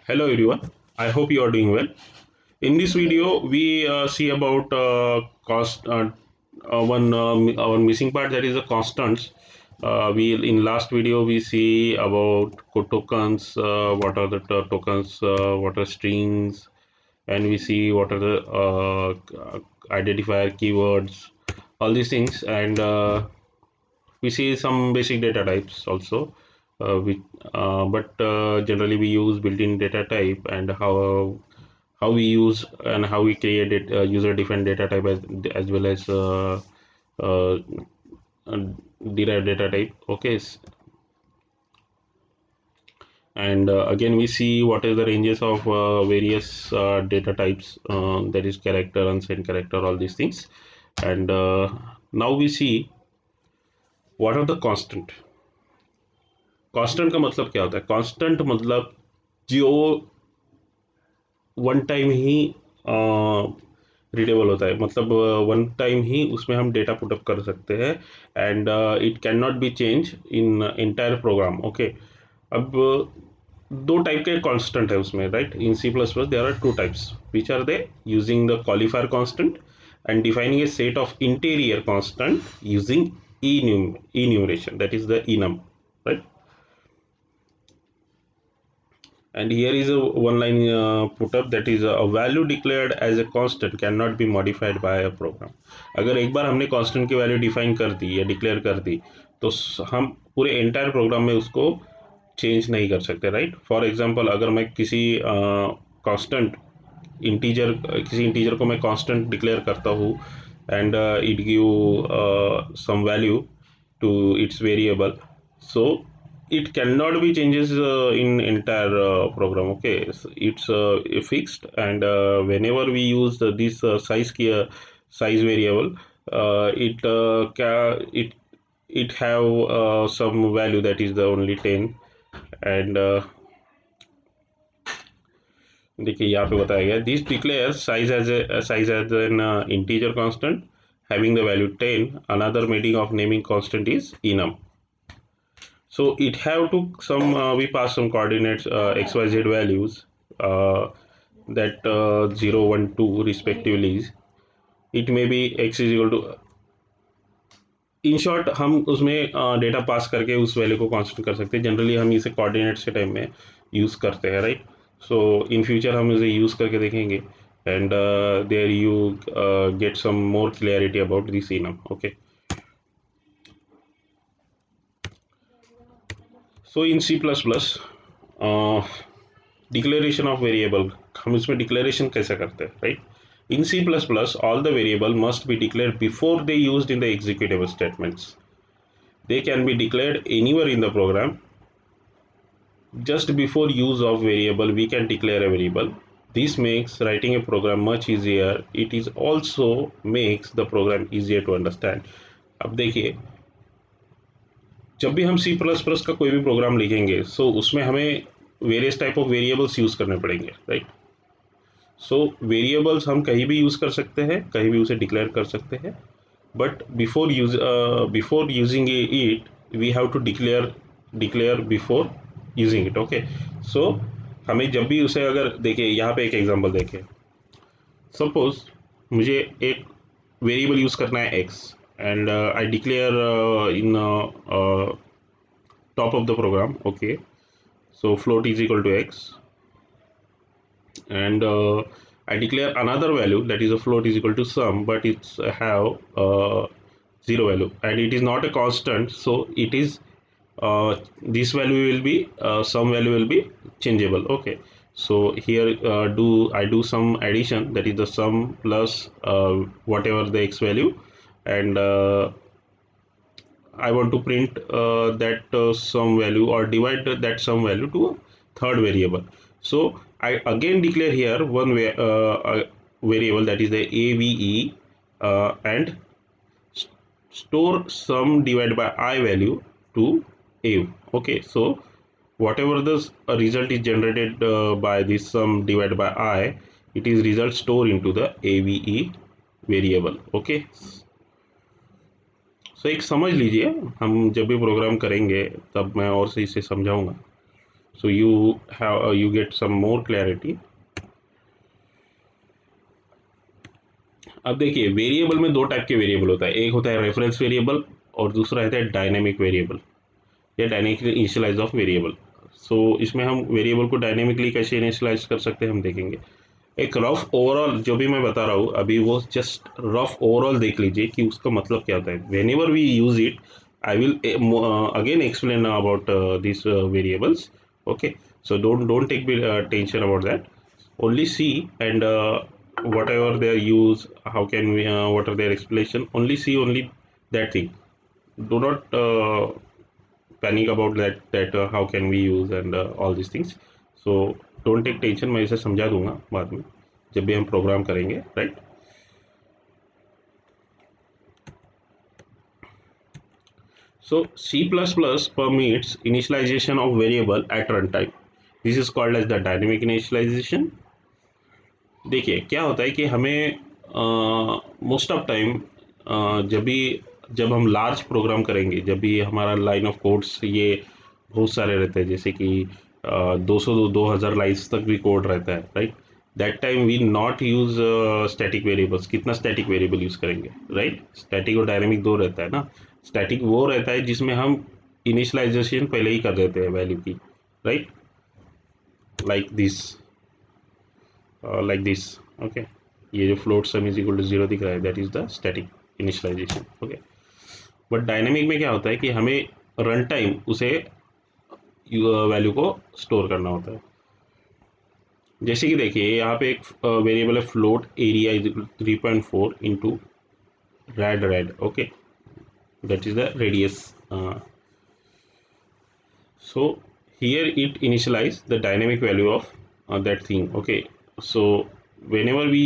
Hello everyone, I hope you are doing well. In this video, we see about cost one our missing part, that is the constants. We in last video we see about tokens, what are the tokens, what are strings, and we see what are the identifier keywords, all these things, and we see some basic data types also. But generally we use built-in data type, and how we use and how we create it, user defined data type, as well as uh, uh, derived data type. Okay, and again we see what is the ranges of various data types, that is character, unsigned character, all these things. And now we see what are the constant. Constant का मतलब क्या होता है? Constant मतलब जो one time ही readable होता है, मतलब वन टाइम ही उसमें हम डेटा पुटअप कर सकते हैं, and it can not be change in entire program. Okay, अब दो टाइप के कांस्टेंट है उसमें, right? In C plus plus there are two types, which are they using the qualifier constant and defining a set of interior constant using enumeration, that is the enum, right? And here is a one line put up, that is a value declared as a constant cannot be modified by a program. अगर एक बार हमने constant की value define कर दी या declare कर दी, तो हम पूरे एंटायर प्रोग्राम में उसको चेंज नहीं कर सकते, राइट? फॉर एग्जांपल, अगर मैं किसी कांस्टेंट इंटीजर किसी इंटीजर को मैं कांस्टेंट डिक्लेयर करता हूँ, and it give some value to its variable, so it cannot be changes in entire program. Okay, so it's fixed, and whenever we use this size variable, it have some value, that is the only 10. And देखिए यहाँ पे बताया गया, this declare size as an integer constant having the value 10. Another meaning of naming constant is enum. So it have to some we pass some coordinates, xyz values, uh, that 0 1 2 respectively. It may be x is equal to, in short हम उसमें data pass करके उस value को constant कर सकते हैं। Generally हम इसे कोऑर्डिनेट्स के टाइम में यूज़ करते हैं, राइट? सो इन फ्यूचर हम इसे यूज़ करके देखेंगे, and there you get some more clarity about this enum. Okay, so in C plus plus declaration of variable, हम इसमें डिक्लेरेशन कैसे करते हैं, right? In C plus plus all the variable must be declared before they used in the executable statements. They can be declared anywhere in the program. Just before use of variable, we can declare a variable. This makes writing a program much easier. It is also makes the program easier to understand. अब देखिए, जब भी हम सी plus plus का कोई भी programme लिखेंगे, सो उसमें हमें various type of variables use करने पड़ेंगे, राइट? सो वेरिएबल्स हम कहीं भी यूज़ कर सकते हैं, कहीं भी उसे डिक्लेयर कर सकते हैं, but before using it, we have to declare before using it. Okay, so हमें जब भी उसे, अगर देखिए यहाँ पे एक एग्जांपल देखिए, सपोज मुझे एक वेरिएबल यूज़ करना है x, and I declare in top of the program. Okay, so float is equal to x, and I declare another value, that is a float is equal to sum, but it's have zero value, and it is not a constant, so it is this value will be some value will be changeable. Okay, so here I do some addition, that is the sum plus whatever the x value, and I want to print that some value, or divide that some value to a third variable. So I again declare here one variable, that is the AVE, and store sum divided by I value to A. Okay, so whatever the result is generated by this sum divided by I, it is result stored into the AVE variable. Okay, सो एक समझ लीजिए, हम जब भी programme करेंगे तब मैं और से इसे समझाऊंगा. so you have you get some more clarity. अब देखिए वेरिएबल में दो टाइप के वेरिएबल होता है, एक होता है रेफरेंस वेरिएबल और दूसरा होता है डायनेमिक वेरिएबल या डायनेमिकली इनिशियलाइज ऑफ वेरिएबल। सो इसमें हम वेरिएबल को डायनेमिकली कैसे इनिशियलाइज कर सकते हैं हम देखेंगे। एक रफ ओवरऑल जो भी मैं बता रहा हूँ अभी वो जस्ट रफ ओवरऑल देख लीजिए कि उसका मतलब क्या होता है। Whenever we use it I will again explain about this variables. Okay, so don't take tension about that. Only see and whatever their use, how can we what are their explanation, only see only that thing. Do not panic about that how can we use and all these things. So don't take tension, मैं इसे समझा दूंगा बाद में जब भी हम programme करेंगे, right. So C++ permits initialization of variable at runtime. This is called as the dynamic initialization. देखिए क्या होता है कि हमें मोस्ट ऑफ टाइम जब हम लार्ज प्रोग्राम करेंगे, जब भी हमारा लाइन ऑफ कोड्स ये बहुत सारे रहते हैं, जैसे कि 200-2000 लाइन्स तक भी कोड रहता है, right. That time we not use static variables. कितना स्टैटिक वेरिएबल यूज करेंगे, राइट। स्टैटिक और डायनेमिक दो रहता है ना। स्टैटिक वो रहता है जिसमें हम इनिशियलाइजेशन पहले ही कर देते हैं वैल्यू की, राइट, लाइक दिस ओके। ये जो float sum is equal to 0 दिख रहा है that is the static initialization, okay. But dynamic में क्या होता है कि हमें रन टाइम उसे वैल्यू को स्टोर करना होता है। जैसे कि देखिए यहाँ पे एक वेरिएबल है float area is equal 3.4 into red, okay, that is the radius. so here it initialize the dynamic value of that thing, okay। so whenever we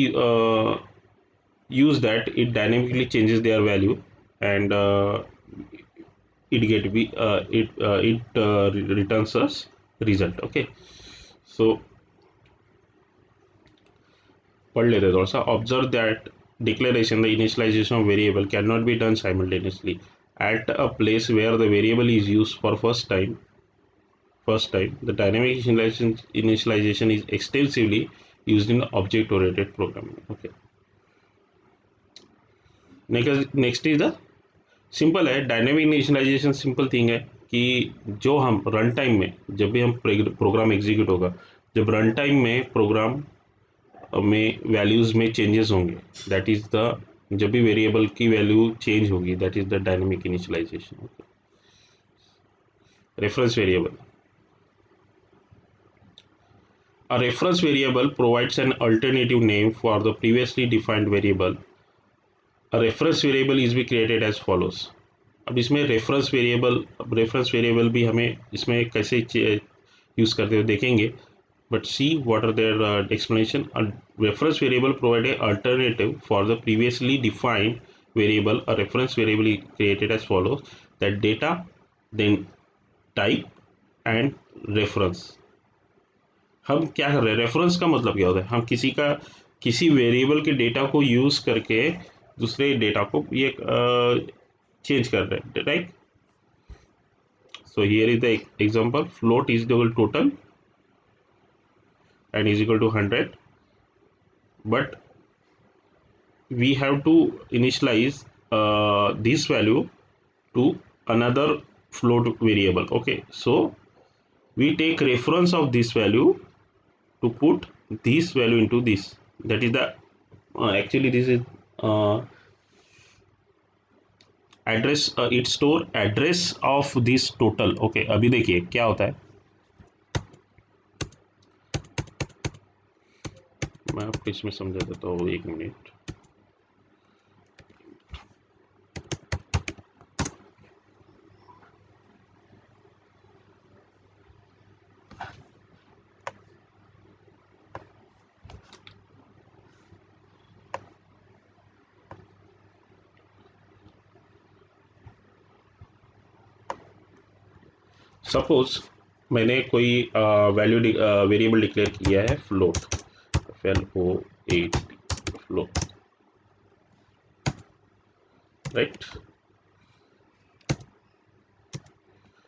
use that, it dynamically changes their value and it returns us result, okay। so पढ़ लेते थोड़ा सा। Observe that declaration the initialization of variable can not be done simultaneously at a place where the variable is used for first time. The dynamic initialization is extensively used in object oriented programming, okay। Next is the simple है। Dynamic initialisation simple thing है कि जो हम run time में जब भी हम programme execute होगा, जब रन टाइम में प्रोग्राम में वैल्यूज में चेंजेस होंगे, दैट इज द जब भी वेरिएबल की वैल्यू चेंज होगी that is the dynamic initialization, okay. Reference variable, a reference variable provides an alternative name for the previously defined variable. A reference variable is be created as follows. अब इसमें reference variable भी हमें इसमें कैसे use करते हुए देखेंगे, but see what are their explanation. A reference variable provide a alternative for the previously defined variable. A reference variable is created as follows: that data, then type and reference. हम क्या कर रहे हैं, reference का मतलब क्या होता है, हम किसी वेरिएबल के डेटा को यूज करके दूसरे डेटा को ये चेंज कर रहे हैं, right. So here is the example, float is equal total and is equal to 100, but we have to initialize this value to another float variable, okay। so we take reference of this value to put this value into this, that is the actually this is address, it store address of this total, okay। अभी देखिए क्या होता है, मैं आपको इसमें समझा देता हूँ, एक मिनट। सपोज मैंने कोई वेरिएबल डिक्लेयर किया है float, FLOAT, float, right.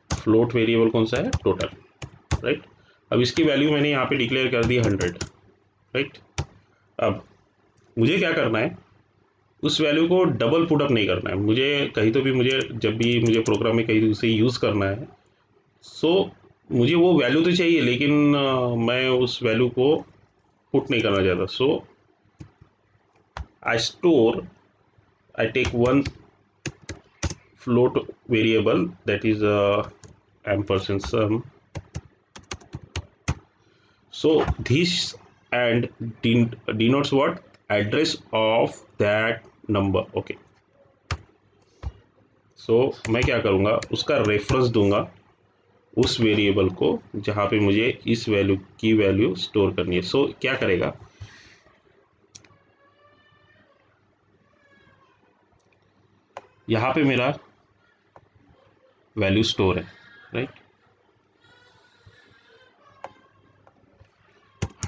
Float variable कौन सा है, टोटल, राइट। अब इसकी वैल्यू मैंने यहाँ पे डिक्लेयर कर दी 100, राइट। अब मुझे क्या करना है, उस वैल्यू को डबल पुटअप नहीं करना है मुझे, कहीं तो भी मुझे जब भी मुझे प्रोग्राम में कहीं उसे यूज़ करना है, सो मुझे वो वैल्यू तो चाहिए, लेकिन मैं उस वैल्यू को पुट नहीं करना चाहता। So I store, I take one float variable, that is ampersand sum. So this and denotes what, address of that number, okay। so मैं क्या करूँगा, उसका रेफरेंस दूंगा उस वेरिएबल को जहाँ पे मुझे इस वैल्यू की वैल्यू स्टोर करनी है। सो क्या करेगा, यहाँ पे मेरा वैल्यू स्टोर है, right,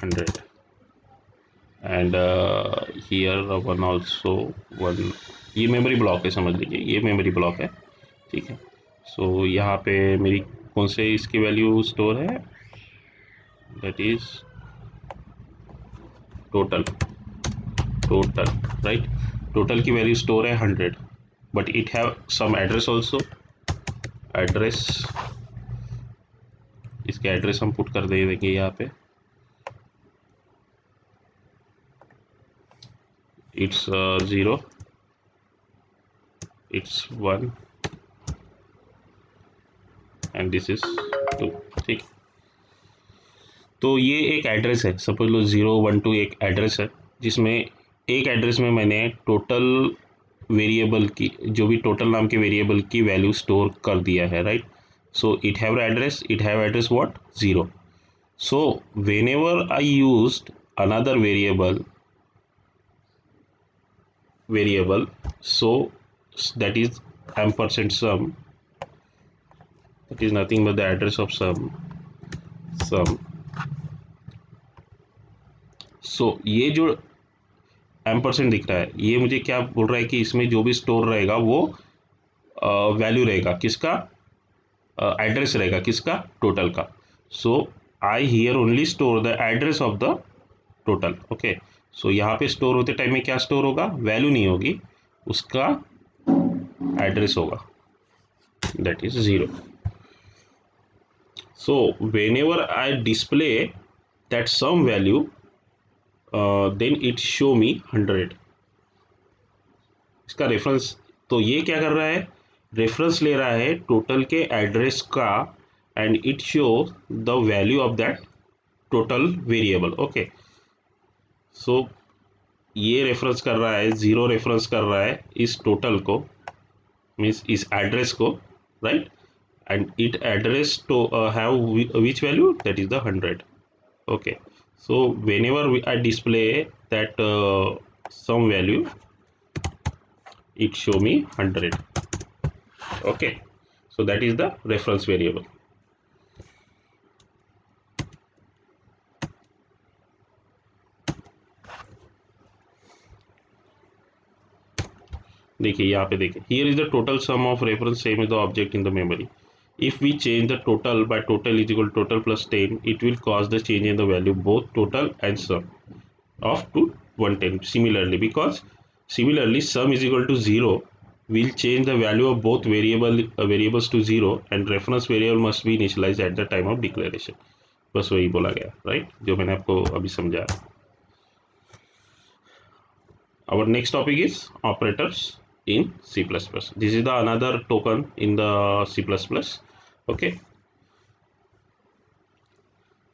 100 and here one also one, ये मेमोरी ब्लॉक है, समझ लीजिए ये मेमोरी ब्लॉक है, ठीक है। सो यहाँ पे मेरी कौन से इसकी वैल्यू स्टोर है, that is total, total, right. Total की वैल्यू स्टोर है 100, but it have some address also, address, इसके एड्रेस हम पुट कर दे देंगे यहाँ पे, it's 0, it's 1 and this is 2, ठीक। तो ये एक एड्रेस है, सपोज लो 012 एक एड्रेस है, जिसमें एक एड्रेस में मैंने टोटल वेरिएबल की, जो भी टोटल नाम के वेरिएबल की वैल्यू स्टोर कर दिया है, right. So it have address, it have address what, 0। So whenever I used another variable, so that is ampersand sum, that is nothing but the address of sum। so ये जो ampersand दिख रहा है, ये मुझे क्या बोल रहा है कि इसमें जो भी स्टोर रहेगा वो वैल्यू रहेगा किसका, एड्रेस रहेगा किसका, टोटल का। So I here only store the address of the total, okay. So यहाँ पे स्टोर होते टाइम में क्या स्टोर होगा, वैल्यू नहीं होगी, उसका एड्रेस होगा, that is 0। So whenever I display that sum value, then it show me 100, इसका रेफरेंस। तो ये क्या कर रहा है, रेफरेंस ले रहा है टोटल के एड्रेस का, and it show the value of that total variable, okay. So ये रेफरेंस कर रहा है, 0 रेफरेंस कर रहा है इस टोटल को, मीन्स इस एड्रेस को, right, and it address to have which value, that is the 100, okay। so whenever I display that some value, it show me 100, okay। so that is the reference variable। देखिए यहाँ पे देखिए, here is the total sum of reference, same as the object in the memory। if we change the total by total is equal to total plus 10, it will cause the change in the value both total and sum of to 110 similarly, because similarly sum is equal to 0 will change the value of both variables to 0, and reference variable must be initialized at the time of declaration। बस वही बोला गया, right, जो मैंने आपको अभी समझाया। our next topic is operators in C++। this is the another token in the C++, okay।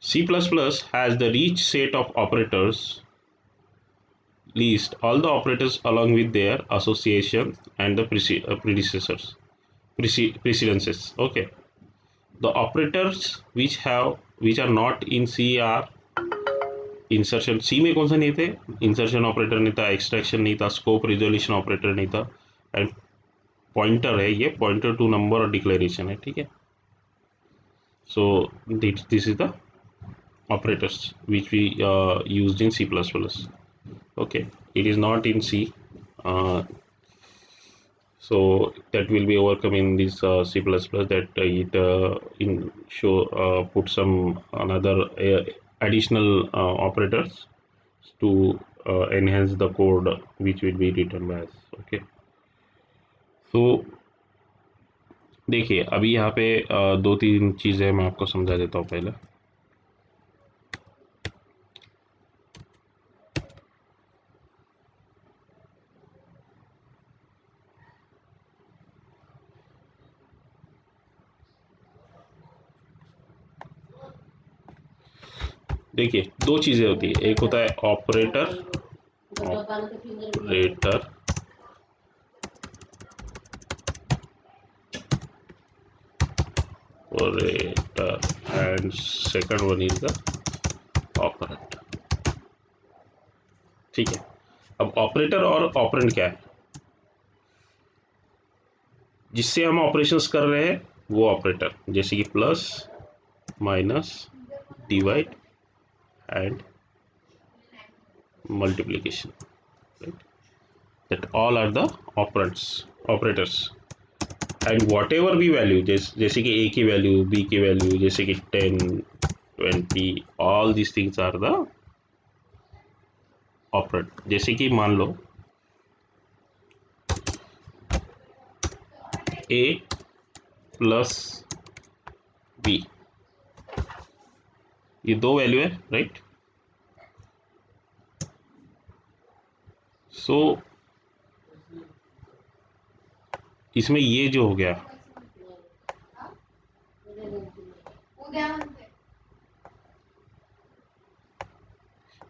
C++ has the rich set of operators, list all the operators along with their association and the precedences, okay। the operators which are not in C are insertion. C में कौन सा नहीं थे, insertion operator नहीं था, extraction नहीं था, scope resolution operator नहीं था, एंड पॉइंटर है, ये पॉइंटर टू नंबर और डिक्लेरेशन है, ठीक है। So this is the operators which we used in C++, okay। it is not in C। So that will be overcome in this C++, that it in show put some another additional operators to enhance the code which will be written as. Okay, so देखिए अभी यहाँ पे दो तीन चीज़ें मैं आपको समझा देता हूँ पहले. देखिए दो चीज़ें होती है, एक होता है operator operator operator and second one is the operand. ठीक है, अब ऑपरेटर और ऑपरेंड क्या है, जिससे हम ऑपरेशंस कर रहे हैं वो ऑपरेटर, जैसे कि plus minus divide and multiplication, right, that all are the operators. And whatever भी वैल्यू, जैसे कि ए की वैल्यू, बी की वैल्यू, जैसे कि 10 20, all this things are the operand. जैसे कि मान लो ए प्लस बी, ये दो वैल्यू है, राइट. सो इसमें ये जो हो गया,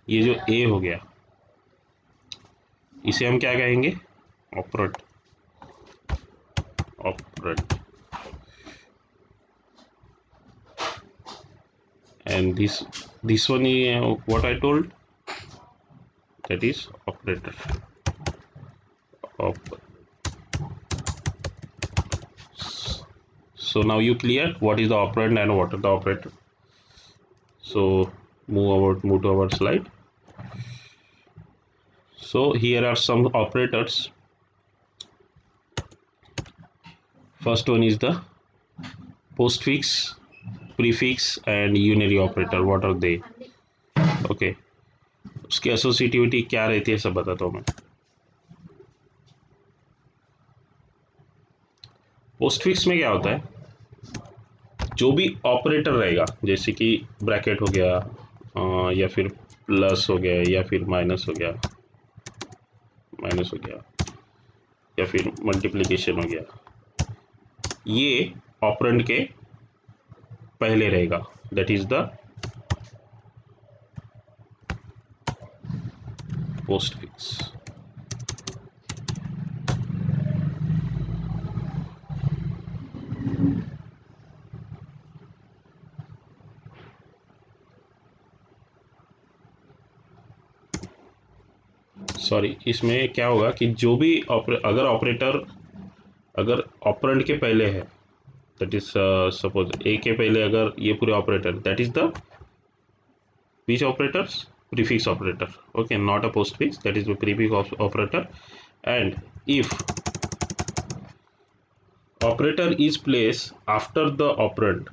ये जो ए हो गया, इसे हम क्या कहेंगे, operate operate. And this one what I told, that is operator. So now you clear what is the operand and what are the operator. So move to our slide. So here are some operators. First one is the postfix, prefix and unary operator. What are they? Okay, उसकी associativity क्या रहती है सब बताता हूँ मैं. Postfix में क्या होता है, जो भी ऑपरेटर रहेगा, जैसे कि ब्रैकेट हो गया, या फिर प्लस हो गया, या फिर माइनस हो गया, या फिर मल्टीप्लिकेशन हो गया, ये ऑपरेंड के पहले रहेगा, that is the postfix. Sorry, इसमें क्या होगा कि जो भी अगर ऑपरेटर अगर ऑपरेंड के पहले है, दैट इज सपोज ए के पहले अगर ये पूरे operator, that is the which operators, prefix operator. Okay, not a postfix, that is the prefix operator. And if operator is placed after the operand,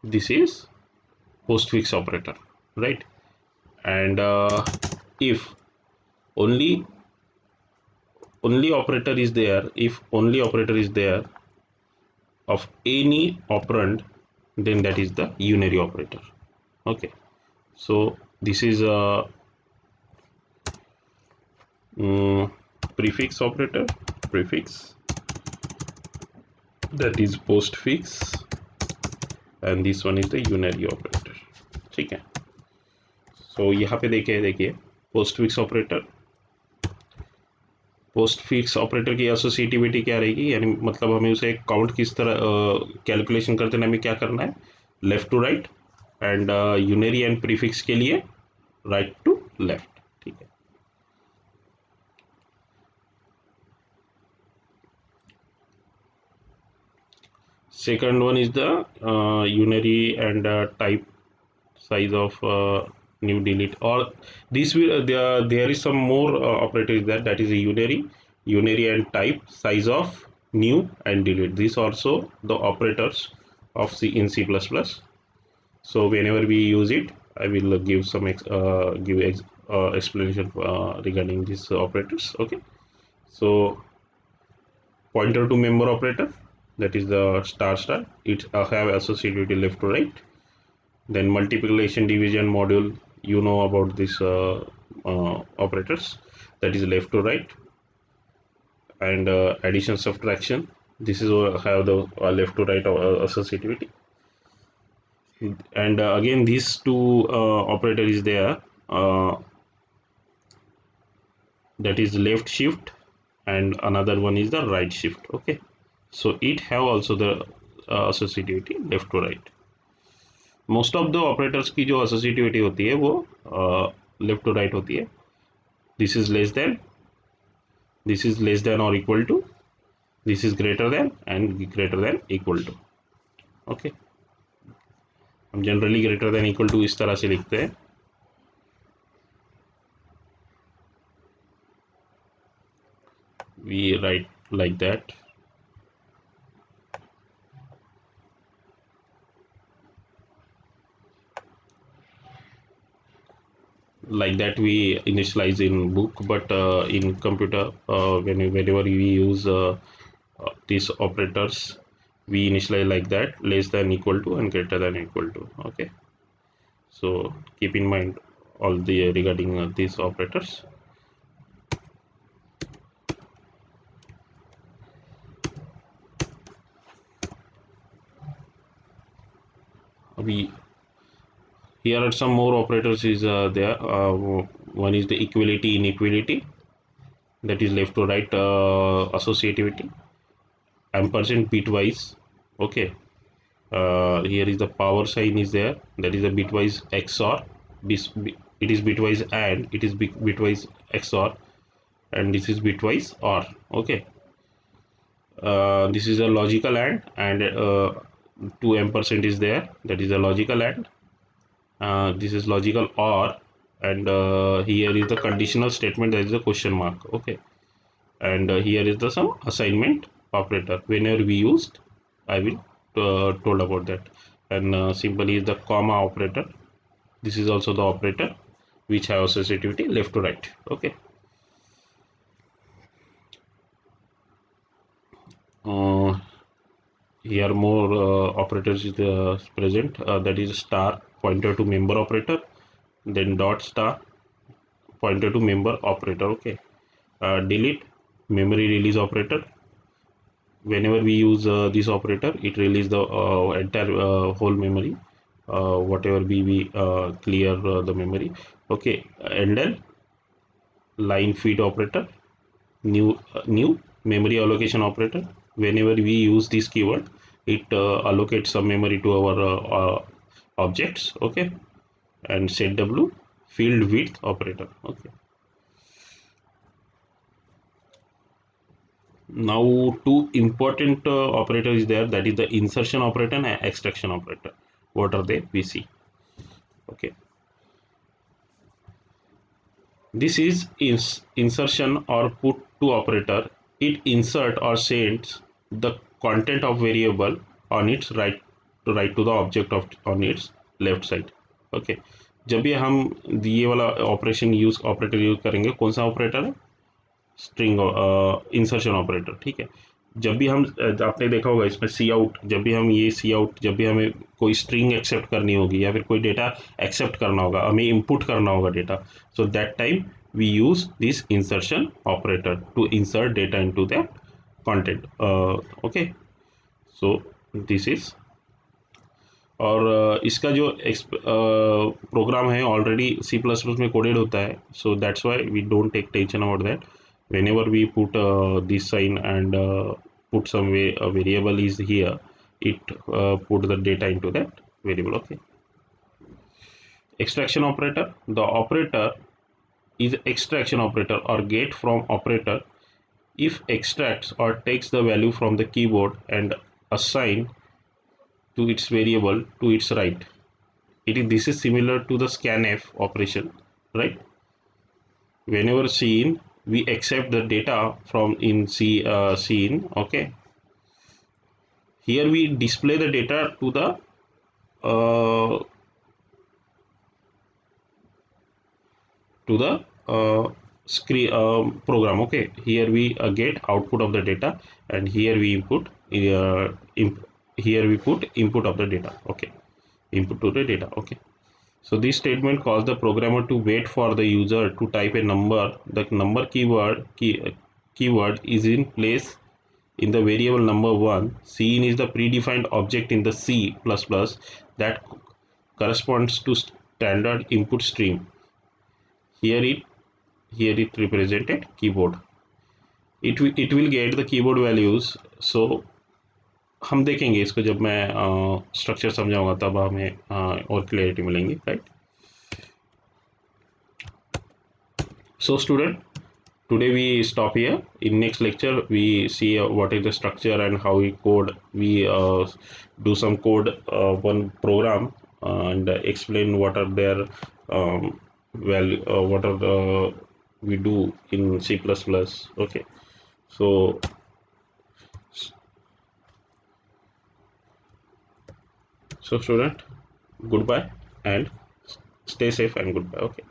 this is postfix operator, right. And if only operator is there, if only operator is there of any operand, then that is the unary operator. Okay, so this is a prefix operator, prefix, that is postfix, and this one is the unary operator. ठीक है, सो यहाँ पे देखिए postfix operator की associativity क्या रहेगी, यानी मतलब हमें उसे काउंट किस तरह कैलकुलेशन करते हैं, हमें क्या करना है, left to right, and unary and prefix के लिए राइट टू लेफ्ट. ठीक है, second one is the unary and type size of new delete, or this will there is some more operator is that is a unary and type, size of, new and delete. These also the operators of C in C++. So whenever we use it, I will give some explanation regarding these operators. Okay, so pointer to member operator, that is the star star, it have associativity left to right. Then multiplication, division, module, you know about this operators, that is left to right. And addition, subtraction, this is have the left to right associativity. And again these two operator is there, that is left shift, and another one is the right shift. Okay, so it have also the associativity left to right. Most of the operators की जो associativity होती है वो left to right होती है. This is less than, this is less than और equal to, this is greater than and greater than equal to. Okay, हम generally greater than equal to इस तरह से लिखते हैं. We write like that. Like that we initialize in book, but in computer, whenever we use these operators, we initialize like that, less than equal to and greater than equal to. Okay, so keep in mind all the regarding these operators. We here are some more operators is there. One is the equality, inequality, that is left to right associativity. Ampersand bitwise. Okay, here is the power sign is there, that is a bitwise XOR. It is bitwise and it is bitwise XOR, and this is bitwise OR. Okay, this is a logical and 2 ampersand is there, that is a logical and. This is logical OR, and here is the conditional statement, that is a question mark. Okay, and here is the some assignment operator. Whenever we used, I will told about that. And simply is the comma operator. This is also the operator which have associativity left to right. Okay, here more operators is present, that is star, pointer to member operator, then dot star, pointer to member operator. Okay, delete, memory release operator. Whenever we use this operator, it release the entire whole memory, whatever we clear the memory. Okay, and then line feed operator, new memory allocation operator. Whenever we use this keyword, it allocates some memory to our objects. Okay, and set w, field width operator. Okay, now two important operators is there, that is the insertion operator and extraction operator. What are they? We see. Okay, this is insertion or put to operator. It insert or sends the content of variable on its right to the object of on its left side. Okay, जब भी हम ये वाला operation use operator use करेंगे, कौन सा operator है? String insertion operator. ठीक है, जब भी हम आपने देखा होगा इसमें सी आउट, जब भी हम ये सी आउट, जब भी हमें कोई स्ट्रिंग एक्सेप्ट करनी होगी या फिर कोई डेटा एक्सेप्ट करना होगा, हमें इनपुट करना होगा data, so that time we use this insertion operator to insert data into that content. Okay, so this is. और इसका जो प्रोग्राम है ऑलरेडी सी प्लस प्लस में कोडेड होता है, so that's why we don't take tension about that. Whenever we put this sign and put some variable is here, it put the data into that variable. Okay, extraction operator, the operator is extraction operator or get from operator if extracts or takes the value from the keyboard and assign to its variable to its right. this is similar to the scanf operation, right? Whenever scene, we accept the data from in scene. Okay, here we display the data to the uh, screen program. Okay, here we get output of the data, and here we input here we put input of the data. Okay, input to the data. Okay, so this statement calls the programmer to wait for the user to type a number. The number keyword is in place in the variable number 1. Scene is the predefined object in the C++ that corresponds to standard input stream. Here it represented keyboard. It will get the keyboard values. So हम देखेंगे इसको जब मैं structure समझाऊंगा, तब हमें और clarity मिलेंगी, right? So student, today we stop here. In next lecture we see what is the structure and how we code. We do some code, one program, and explain what are their value, what are the we do in C++. Okay, so student, goodbye and stay safe and goodbye. Okay.